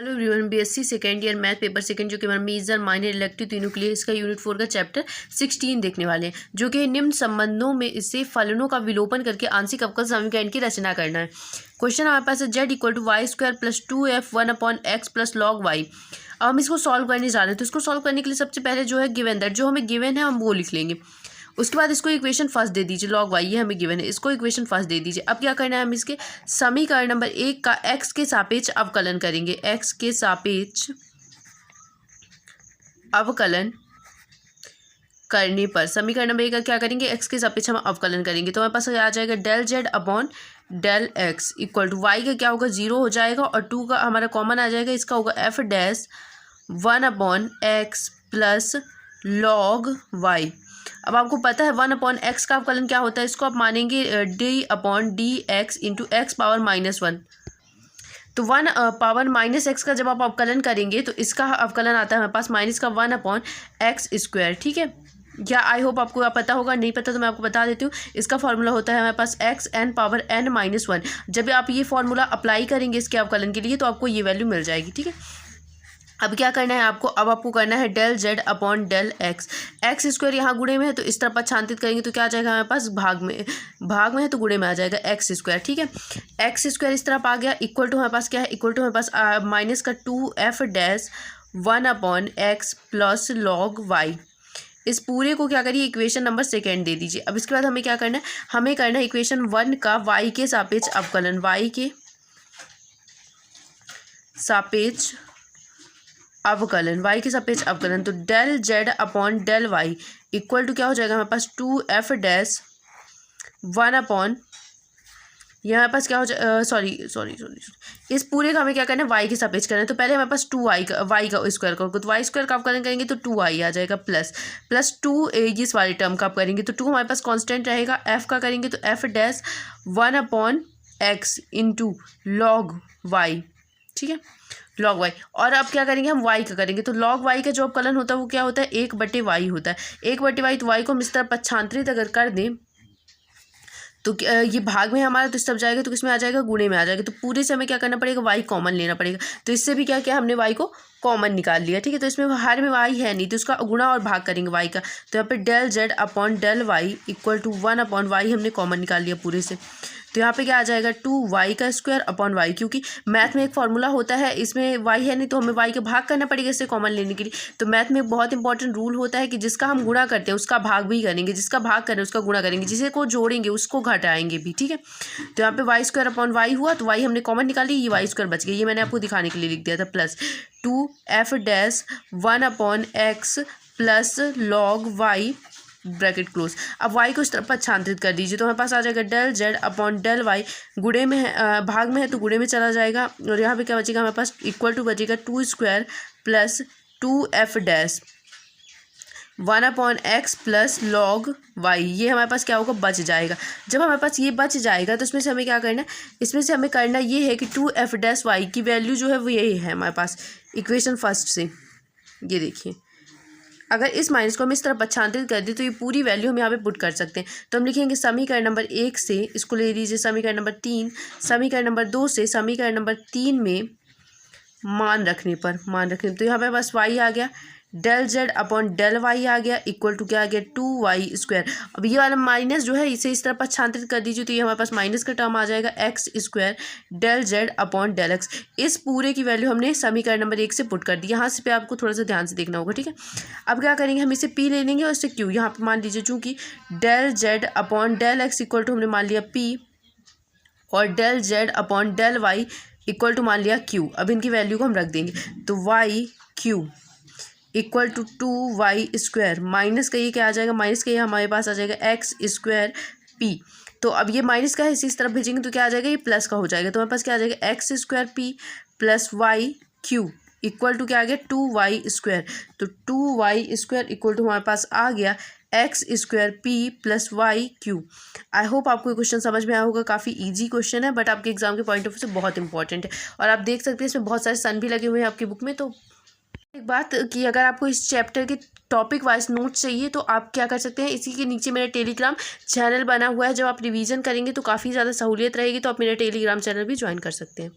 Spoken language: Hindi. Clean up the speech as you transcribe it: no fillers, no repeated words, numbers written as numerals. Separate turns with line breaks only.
Hello everyone, BSc second year math paper second जो कि हमारा मेजर माइनर इलेक्टिव तीनों के लिए इसका यूनिट 4 का चैप्टर 16 देखने वाले हैं, जो कि निम्न संबंधों में इससे फलनों का विलोपन करके आंशिक अवकल समीकरण की रचना करना है। क्वेश्चन हमारे पास है z=y² + 2f(1/x) + log y। अब हम इसको सॉल्व करने जा रहे हैं, तो इसको सॉल्व करने के लिए सबसे पहले जो है गिवन दैट जो हमें गिवन है हम वो लिख लेंगे। उसके बाद इसको इक्वेशन फर्स्ट दे दीजिए, log y ये हमें गिवन है, इसको इक्वेशन फर्स्ट दे दीजिए। अब क्या करना है, हम इसके समीकरण नंबर 1 का x के सापेक्ष अवकलन करेंगे। x के सापेक्ष अवकलन करने पर समीकरण नंबर 1 का क्या करेंगे, x के सापेक्ष हम अवकलन करेंगे, तो हमारे पास आ जाएगा del z upon del x equal to y का क्या होगा 0 हो जाएगा, और 2 का हमारा कॉमन आ जाएगा, इसका होगा f dash 1/x plus log y। अब आपको पता है 1/x का अवकलन क्या होता है, इसको आप मानेंगे d/dx इंटू x पावर -1। तो 1 पावर -x का जब आप अवकलन करेंगे तो इसका अवकलन आता है हमारे पास माइनस का 1/x²। ठीक है, या आई होप आपको पता होगा, नहीं पता तो मैं आपको बता देती हूँ। इसका फॉर्मूला होता है हमारे पास xn पावर n-1। जब आप ये फॉर्मूला अप्लाई करेंगे इसके अवकलन के लिए तो आपको ये वैल्यू मिल जाएगी। ठीक है, अब क्या करना है आपको, अब आपको करना है del z upon del x। x² यहाँ गुणे में है तो इस तरफ छांतित करेंगे तो क्या आ जाएगा हमारे पास भाग में है तो गुणे में आ जाएगा x²। ठीक है, x² इस तरफ आ गया, इक्वल टू हमारे पास क्या है, इक्वल टू हमारे पास माइनस का 2f dash 1/x plus log y। इस पूरे को क्या करिए, इक्वेशन नंबर सेकेंड दे दीजिए। अब इसके बाद हमें क्या करना है, हमें करना है इक्वेशन 1 का y के सापेक्ष अवकलन, y के सापेक्ष अवकलन, y के सापेक्ष अवकलन। तो del z upon del y equal to क्या हो जाएगा हमारे पास 2f डैश 1 यहाँ पास क्या हो जाए सॉरी इस पूरे का हमें क्या करना है, y के सापेक्ष करना है। तो पहले हमारे पास 2y का y का स्क्वायर करोगे तो y² का अवकलन करेंगे तो 2y आ जाएगा प्लस 2 इस वाले टर्म का आप करेंगे तो 2 हमारे पास कांस्टेंट रहेगा, f का करेंगे तो f dash 1/x into log y। ठीक है, log y। और अब क्या करेंगे, हम y का करेंगे तो log y का जो अवकलन होता है वो क्या होता है 1/y होता है। 1/y तो y को हम इस तरह पक्षांतरित अगर कर दें तो ये भाग में हमारा तो इस तरफ जाएगा तो किसमें आ जाएगा, गुणे में आ जाएगा। तो पूरे से हमें क्या करना पड़ेगा, y कॉमन लेना पड़ेगा। तो इससे भी क्या किया हमने, y को कॉमन निकाल लिया। ठीक है, तो इसमें हर में y है नहीं तो उसका गुणा और भाग करेंगे y का। तो यहाँ पे del z upon del y equal to 1/y हमने कॉमन निकाल लिया पूरे से। तो यहाँ पे क्या आ जाएगा 2y² अपॉन y, क्योंकि मैथ में एक फॉर्मूला होता है, इसमें y है नहीं तो हमें y का भाग करना पड़ेगा इससे कॉमन लेने के लिए। तो मैथ में एक बहुत इंपॉर्टेंट रूल होता है कि जिसका हम गुणा करते हैं उसका भाग भी करेंगे, जिसका भाग करें उसका गुणा करेंगे, जिसे को जोड़ेंगे उसको घटाएंगे भी। ठीक है, तो यहाँ पे y² अपॉन y हुआ तो y हमने कॉमन निकाली, ये y² बच गया, ये मैंने आपको दिखाने के लिए लिख दिया था, plus 2f dash 1/x plus log y bracket close. अब y को इस तरफ छांत्रित कर दीजिए तो हमारे पास आ जाएगा del z upon del y, गुणे में है भाग में है तो गुणे में चला जाएगा, और यहाँ पे क्या बचेगा हमारे पास इक्वल टू बचेगा 2² plus 2f dash 1/x plus log y। ये हमारे पास क्या होगा, बच जाएगा। जब हमारे पास ये बच जाएगा तो इसमें से हमें क्या करना है, इसमें से हमें करना ये है कि 2f डैश y की वैल्यू जो है वो यही है हमारे पास इक्वेशन फर्स्ट से। ये देखिए, अगर इस माइनस को हम इस तरफ पक्षांतरित कर दें तो ये पूरी वैल्यू हम यहाँ पे पुट कर सकते हैं। तो हम लिखेंगे समीकरण नंबर 1 से इसको ले लीजिए समीकरण नंबर 3, समीकरण नंबर 2 से समीकरण नंबर 3 में मान रखने तो यहाँ पे बस y आ गया, del z upon del y आ गया इक्वल टू क्या आ गया 2y²। अब ये वाला माइनस जो है इसे इस तरह पक्षांतरित कर दीजिए तो ये हमारे पास माइनस का टर्म आ जाएगा x² del z upon del x। इस पूरे की वैल्यू हमने समीकरण नंबर 1 से पुट कर दी। यहाँ से पे आपको थोड़ा सा ध्यान से देखना होगा। ठीक है, अब क्या करेंगे, हम इसे p ले लेंगे और इससे q। यहाँ पर मान लीजिए चूँकि del z upon del x equal to हमने मान लिया p और del z upon del y equal to मान लिया q। अब इनकी वैल्यू को हम रख देंगे तो y³ equal to 2y² minus का ये क्या आ जाएगा, माइनस का ये हमारे पास आ जाएगा x² p। तो अब ये माइनस का है इसी तरफ भेजेंगे तो क्या आ जाएगा, ये प्लस का हो जाएगा। तो हमारे पास क्या आ जाएगा x² p plus y³ equal to क्या आ गया 2y²। तो 2y² इक्वल टू हमारे पास आ गया x² p plus y³। I hope आपको ये क्वेश्चन समझ में आया होगा। काफ़ी इजी क्वेश्चन है बट आपके एग्जाम के पॉइंट ऑफ व्यू से बहुत इंपॉर्टेंट है, और आप देख सकते हैं इसमें बहुत सारे सन भी लगे हुए हैं आपकी बुक में। तो एक बात कि अगर आपको इस चैप्टर के टॉपिक वाइज नोट्स चाहिए तो आप क्या कर सकते हैं, इसी के नीचे मेरा टेलीग्राम चैनल बना हुआ है, जब आप रिवीजन करेंगे तो काफ़ी ज़्यादा सहूलियत रहेगी, तो आप मेरा टेलीग्राम चैनल भी ज्वाइन कर सकते हैं।